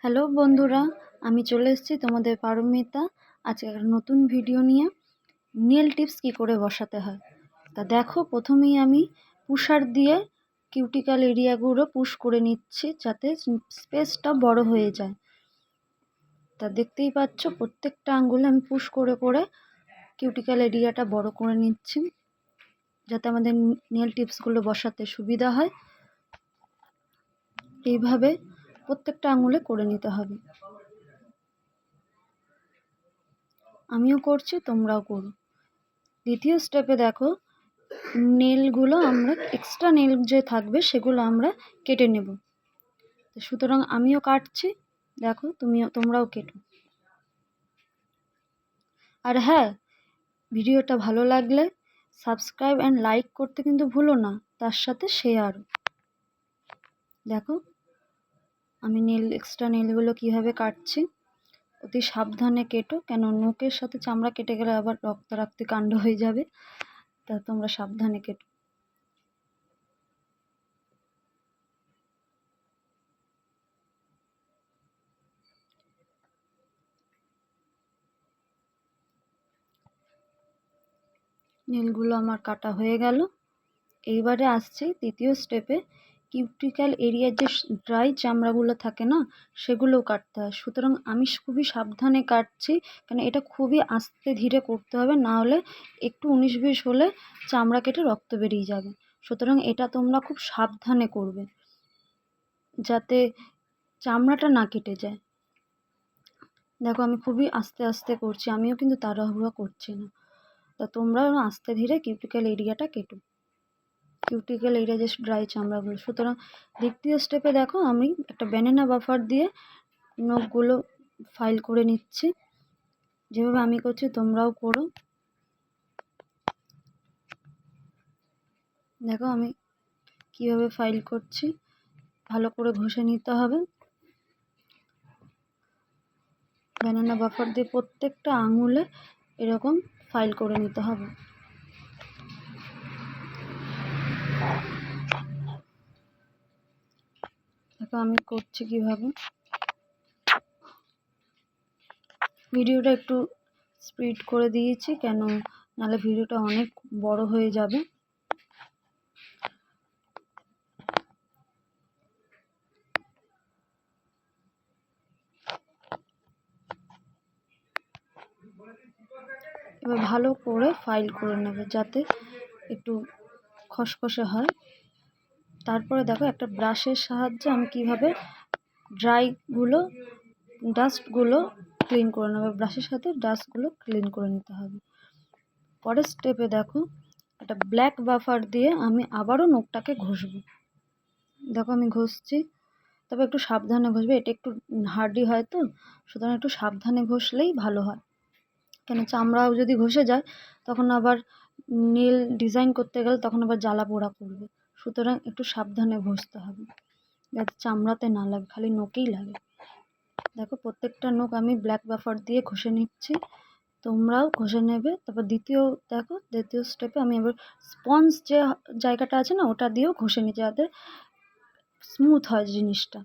Hello বন্ধুরা, আমি চলে এসেছি তোমাদের পারমিতা। আজকে একটা নতুন ভিডিও নিয়ে নেল টিপস কী করে বসাতে হয়। তা দেখো, প্রথমেই আমি পুশার দিয়ে কিউটিক্যাল এরিয়াগুলো পুশ করে নিচ্ছি যাতে স্পেসটা বড় হয়ে যায়। তা দেখতেই পাচ্ছ, প্রত্যেকটা আঙ্গুলে আমি পুশ করে করে কিউটিক্যাল এরিয়াটা বড় করে নিচ্ছি যাতে আমাদের নেল টিপসগুলো বসাতে সুবিধা হয়। এইভাবে প্রত্যেকটা আঙুলে করে নিতে হবে। আমিও করছি, তোমরাও করো। দ্বিতীয় স্টেপে দেখো, নেলগুলো আমরা এক্সট্রা নেল যে থাকবে সেগুলো আমরা কেটে নেব। সুতরাং আমিও কাটছি, দেখো তোমরাও কেটো। আর হ্যাঁ, ভিডিওটা ভালো লাগলে সাবস্ক্রাইব অ্যান্ড লাইক করতে কিন্তু ভুলো না, তার সাথে শেয়ার। দেখো আমি এক্সট্রা নেলগুলো কীভাবে কাটছি। অতি সাবধানে কেটো, কেন নখের সাথে চামড়া কেটে গেলে আবার রক্তারক্তি কাণ্ড হয়ে যাবে। তা তোমরা সাবধানে কেটো। নেলগুলো আমার কাটা হয়ে গেল। এইবারে আসছি তৃতীয় স্টেপে। কিউটিক্যাল এরিয়ার যে ড্রাই চামড়াগুলো থাকে না, সেগুলোও কাটতে হয়। সুতরাং আমি খুবই সাবধানে কাটছি, কারণ এটা খুবই আস্তে ধীরে করতে হবে, না হলে একটু 19-20 হলে চামড়া কেটে রক্ত বেরিয়ে যাবে। সুতরাং এটা তোমরা খুব সাবধানে করবে যাতে চামড়াটা না কেটে যায়। দেখো আমি খুবই আস্তে আস্তে করছি, আমিও কিন্তু তাড়াহুড়ো করছি না। তা তোমরাও আস্তে ধীরে কিউটিক্যাল এরিয়াটা কেটো, কিউটিক্যাল এরিয়া যে ড্রাই চামড়াগুলো। সুতরাং দ্বিতীয় স্টেপে দেখো, আমি একটা ব্যানানা বাফার দিয়ে নখগুলো ফাইল করে নিচ্ছি। যেভাবে আমি করছি তোমরাও করো। দেখো আমি কিভাবে ফাইল করছি, ভালো করে ঘষে নিতে হবে। ব্যানানা বাফার দিয়ে প্রত্যেকটা আঙুলে এরকম ফাইল করে নিতে হবে। দেখো আমি করছি কিভাবে। ভিডিওটা একটু স্পিড করে দিয়েছি, কেন নাহলে ভিডিওটা অনেক বড় হয়ে যাবে। এবার ভালো করে ফাইল করে নেবে যাতে একটু খসখসে হয়। তারপরে দেখো একটা ব্রাশের সাহায্যে আমি কিভাবে ডাস্টগুলো ক্লিন করে নেবে। ব্রাশের সাথে ডাস্টগুলো ক্লিন করে নিতে হবে। পরের স্টেপে দেখো, একটা ব্ল্যাক বাফার দিয়ে আমি আবারও নখটাকে ঘষবো। দেখো আমি ঘষছি, তবে একটু সাবধানে ঘষবে, এটা একটু হার্ডি হয় তো, সুতরাং একটু সাবধানে ঘষলেই ভালো হয়। কেন চামড়াও যদি ঘষে যায় তখন আবার নীল ডিজাইন করতে গেলে তখন আবার জ্বালা পোড়া করবে। সুতরাং একটু সাবধানে ঘষতে হবে যাতে চামড়াতে না লাগে, খালি নখেই লাগে। দেখো প্রত্যেকটা নখ আমি ব্ল্যাক বাফার দিয়ে ঘষে নিচ্ছি, তোমরাও ঘষে নেবে। তারপর দ্বিতীয় স্টেপে আমি এবার স্পঞ্জ যে জায়গাটা আছে না, ওটা দিয়েও ঘষে নিচ্ছি যাতে স্মুথ হয় জিনিসটা।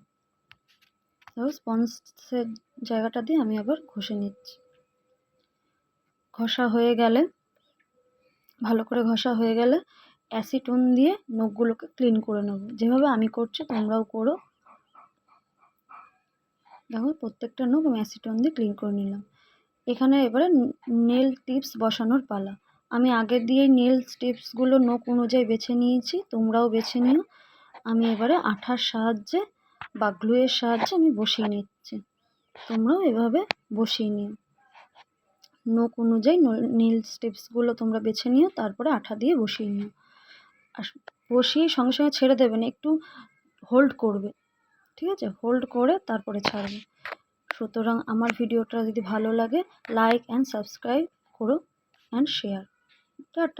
দেখো স্পঞ্জের জায়গাটা দিয়ে আমি আবার ঘষে নিচ্ছি। ঘষা হয়ে গেলে, ভালো করে ঘষা হয়ে গেলে অ্যাসিটন দিয়ে নখগুলোকে ক্লিন করে নেব। যেভাবে আমি করছি তোমরাও করো। দেখো প্রত্যেকটা নখ আমি অ্যাসিটন দিয়ে ক্লিন করে নিলাম। এখানে এবারে নেল টিপস বসানোর পালা। আমি আগে দিয়ে নেল টিপসগুলো নখ অনুযায়ী বেছে নিয়েছি, তোমরাও বেছে নিও। আমি এবারে আঠার সাহায্যে বা গ্লুয়ের সাহায্যে আমি বসিয়ে নিচ্ছি, তোমরাও এভাবে বসিয়ে নিও। নখ অনুযায়ী নেল টিপসগুলো তোমরা বেছে নিও, তারপরে আঠা দিয়ে বসিয়ে নিও। আর বসিয়ে সঙ্গে সঙ্গে ছেড়ে দেবে না, একটু হোল্ড করবে, ঠিক আছে? হোল্ড করে তারপরে ছাড়বে। সুতরাং আমার ভিডিওটা যদি ভালো লাগে, লাইক অ্যান্ড সাবস্ক্রাইব করো অ্যান্ড শেয়ার। টাটা।